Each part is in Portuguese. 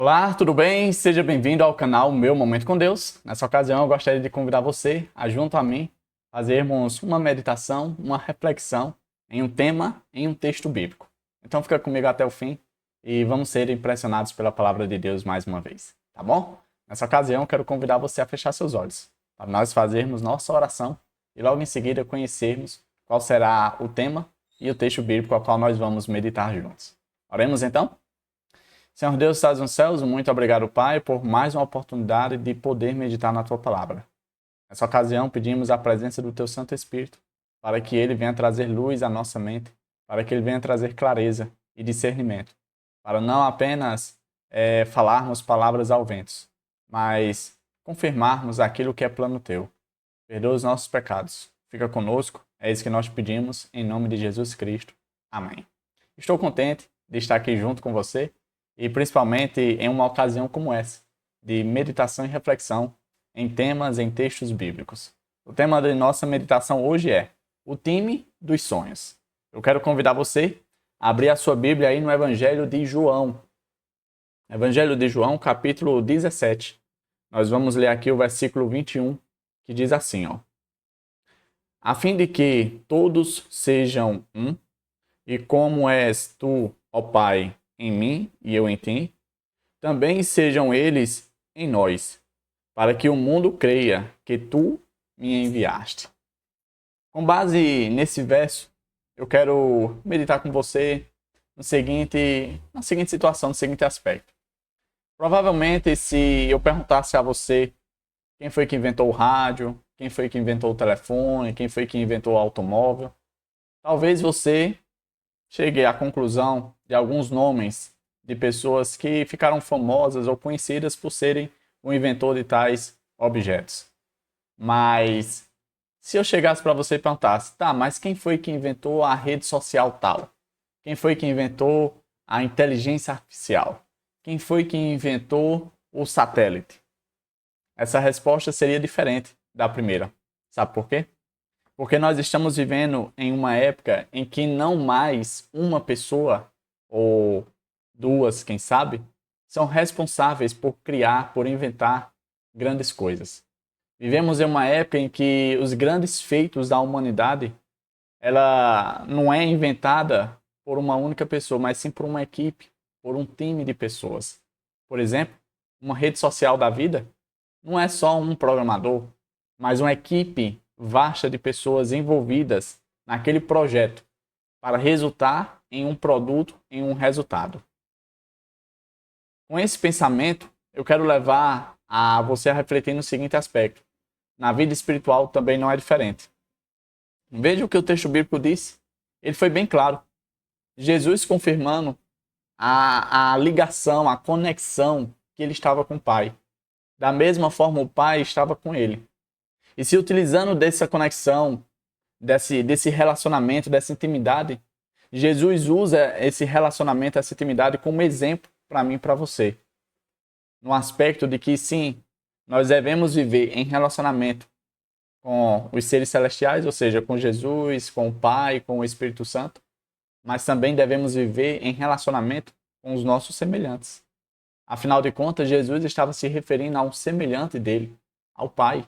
Olá, tudo bem? Seja bem-vindo ao canal Meu Momento com Deus. Nessa ocasião, eu gostaria de convidar você a, junto a mim, fazermos uma meditação, uma reflexão em um tema, em um texto bíblico. Então, fica comigo até o fim e vamos ser impressionados pela palavra de Deus mais uma vez, tá bom? Nessa ocasião, eu quero convidar você a fechar seus olhos, para nós fazermos nossa oração e logo em seguida conhecermos qual será o tema e o texto bíblico ao qual nós vamos meditar juntos. Oremos então? Senhor Deus, estás nos céus, muito obrigado, Pai, por mais uma oportunidade de poder meditar na Tua Palavra. Nessa ocasião, pedimos a presença do Teu Santo Espírito, para que Ele venha trazer luz à nossa mente, para que Ele venha trazer clareza e discernimento, para não apenas falarmos palavras ao vento, mas confirmarmos aquilo que é plano Teu. Perdoa os nossos pecados. Fica conosco, é isso que nós pedimos, em nome de Jesus Cristo. Amém. Estou contente de estar aqui junto com você, e principalmente em uma ocasião como essa, de meditação e reflexão em temas, em textos bíblicos. O tema da nossa meditação hoje é o time dos sonhos. Eu quero convidar você a abrir a sua Bíblia aí no Evangelho de João. Evangelho de João, capítulo 17. Nós vamos ler aqui o versículo 21, que diz assim, ó. A fim de que todos sejam um, e como és tu, ó Pai, em mim e eu em ti, também sejam eles em nós, para que o mundo creia que tu me enviaste. Com base nesse verso, eu quero meditar com você na seguinte situação, no seguinte aspecto. Provavelmente, se eu perguntasse a você quem foi que inventou o rádio, quem foi que inventou o telefone, quem foi que inventou o automóvel, talvez você chegue à conclusão de alguns nomes de pessoas que ficaram famosas ou conhecidas por serem o inventor de tais objetos. Mas se eu chegasse para você e perguntasse, tá, mas quem foi que inventou a rede social tal? Quem foi que inventou a inteligência artificial? Quem foi que inventou o satélite? Essa resposta seria diferente da primeira. Sabe por quê? Porque nós estamos vivendo em uma época em que não mais uma pessoa, ou duas, quem sabe, são responsáveis por criar, por inventar grandes coisas. Vivemos em uma época em que os grandes feitos da humanidade, ela não é inventada por uma única pessoa, mas sim por uma equipe, por um time de pessoas. Por exemplo, uma rede social da vida não é só um programador, mas uma equipe vasta de pessoas envolvidas naquele projeto para resultar em um produto, em um resultado. Com esse pensamento, eu quero levar a você a refletir no seguinte aspecto. Na vida espiritual também não é diferente. Veja o que o texto bíblico disse. Ele foi bem claro. Jesus confirmando a ligação, a conexão que ele estava com o Pai. Da mesma forma, o Pai estava com ele. E se utilizando dessa conexão, desse relacionamento, dessa intimidade, Jesus usa esse relacionamento, essa intimidade como exemplo para mim e para você. No aspecto de que, sim, nós devemos viver em relacionamento com os seres celestiais, ou seja, com Jesus, com o Pai, com o Espírito Santo, mas também devemos viver em relacionamento com os nossos semelhantes. Afinal de contas, Jesus estava se referindo a um semelhante dele, ao Pai.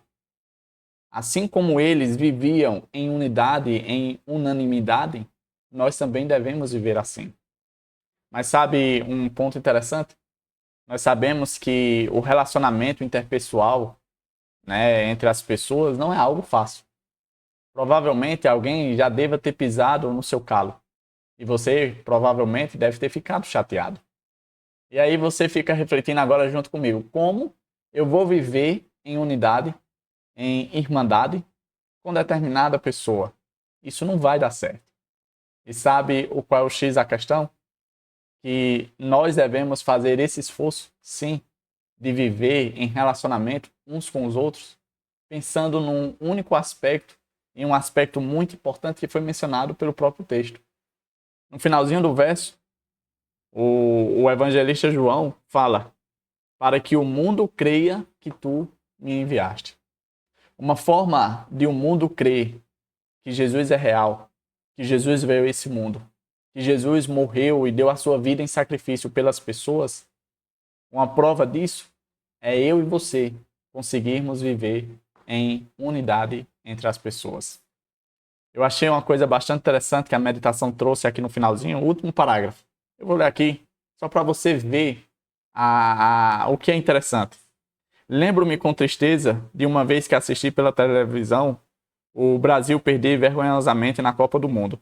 Assim como eles viviam em unidade, em unanimidade, nós também devemos viver assim. Mas sabe um ponto interessante? Nós sabemos que o relacionamento interpessoal, né, entre as pessoas não é algo fácil. Provavelmente alguém já deva ter pisado no seu calo. E você provavelmente deve ter ficado chateado. E aí você fica refletindo agora junto comigo. Como eu vou viver em unidade, em irmandade, com determinada pessoa? Isso não vai dar certo. E sabe qual é o X da questão? Que nós devemos fazer esse esforço, sim, de viver em relacionamento uns com os outros, pensando num único aspecto, em um aspecto muito importante que foi mencionado pelo próprio texto. No finalzinho do verso, o evangelista João fala: para que o mundo creia que tu me enviaste. Uma forma de o mundo crer que Jesus é real, que Jesus veio a esse mundo, que Jesus morreu e deu a sua vida em sacrifício pelas pessoas, Uma prova disso é eu e você conseguirmos viver em unidade entre as pessoas. Eu achei uma coisa bastante interessante que a meditação trouxe aqui no finalzinho, o último parágrafo. Eu vou ler aqui só para você ver o que é interessante. Lembro-me com tristeza de uma vez que assisti pela televisão o Brasil perder vergonhosamente na Copa do Mundo.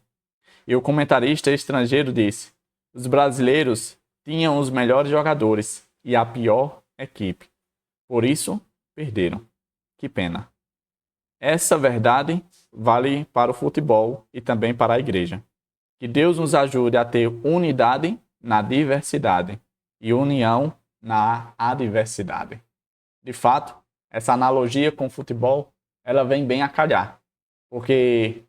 E o comentarista estrangeiro disse: os brasileiros tinham os melhores jogadores e a pior equipe. Por isso, perderam. Que pena. Essa verdade vale para o futebol e também para a igreja. Que Deus nos ajude a ter unidade na diversidade e união na adversidade. De fato, essa analogia com o futebol, ela vem bem a calhar. Porque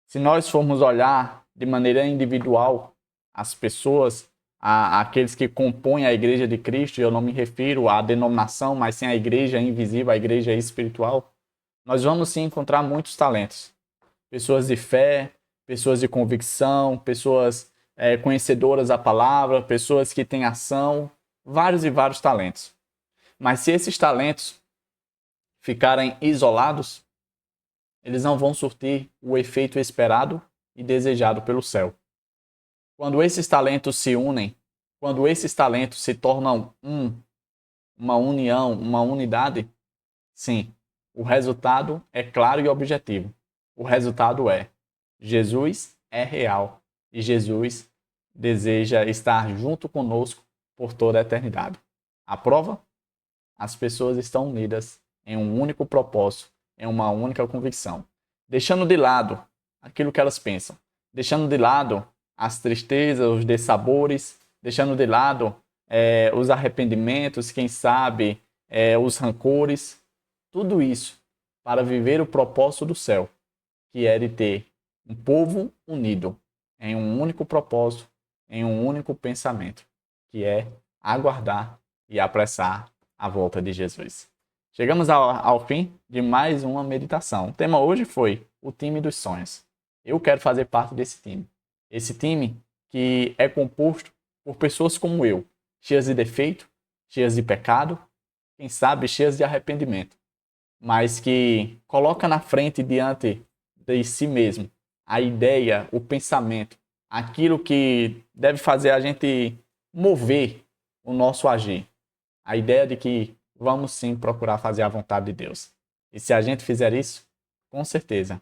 se nós formos olhar de maneira individual as pessoas, aqueles que compõem a Igreja de Cristo, e eu não me refiro à denominação, mas sim à igreja invisível, à igreja espiritual, nós vamos sim encontrar muitos talentos. Pessoas de fé, pessoas de convicção, pessoas conhecedoras da palavra, pessoas que têm ação, vários e vários talentos. Mas se esses talentos ficarem isolados, eles não vão surtir o efeito esperado e desejado pelo céu. Quando esses talentos se unem, quando esses talentos se tornam uma união, uma unidade, sim, o resultado é claro e objetivo. O resultado é: Jesus é real e Jesus deseja estar junto conosco por toda a eternidade. A prova? As pessoas estão unidas em um único propósito, em uma única convicção, deixando de lado aquilo que elas pensam, deixando de lado as tristezas, os dissabores, deixando de lado os arrependimentos, quem sabe os rancores, tudo isso para viver o propósito do céu, que é de ter um povo unido em um único propósito, em um único pensamento, que é aguardar e apressar a volta de Jesus. Chegamos ao fim de mais uma meditação. O tema hoje foi o time dos sonhos. Eu quero fazer parte desse time. Esse time que é composto por pessoas como eu, cheias de defeito, cheias de pecado, quem sabe cheias de arrependimento, mas que coloca na frente, diante de si mesmo, a ideia, o pensamento, aquilo que deve fazer a gente mover o nosso agir. A ideia de que vamos sim procurar fazer a vontade de Deus. E se a gente fizer isso, com certeza,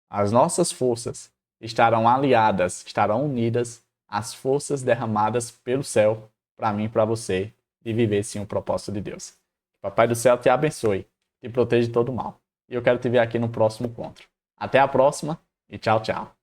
as nossas forças estarão aliadas, estarão unidas às forças derramadas pelo céu, para mim e para você, de viver sim o propósito de Deus. Papai do céu te abençoe, te proteja de todo mal. E eu quero te ver aqui no próximo encontro. Até a próxima e tchau, tchau.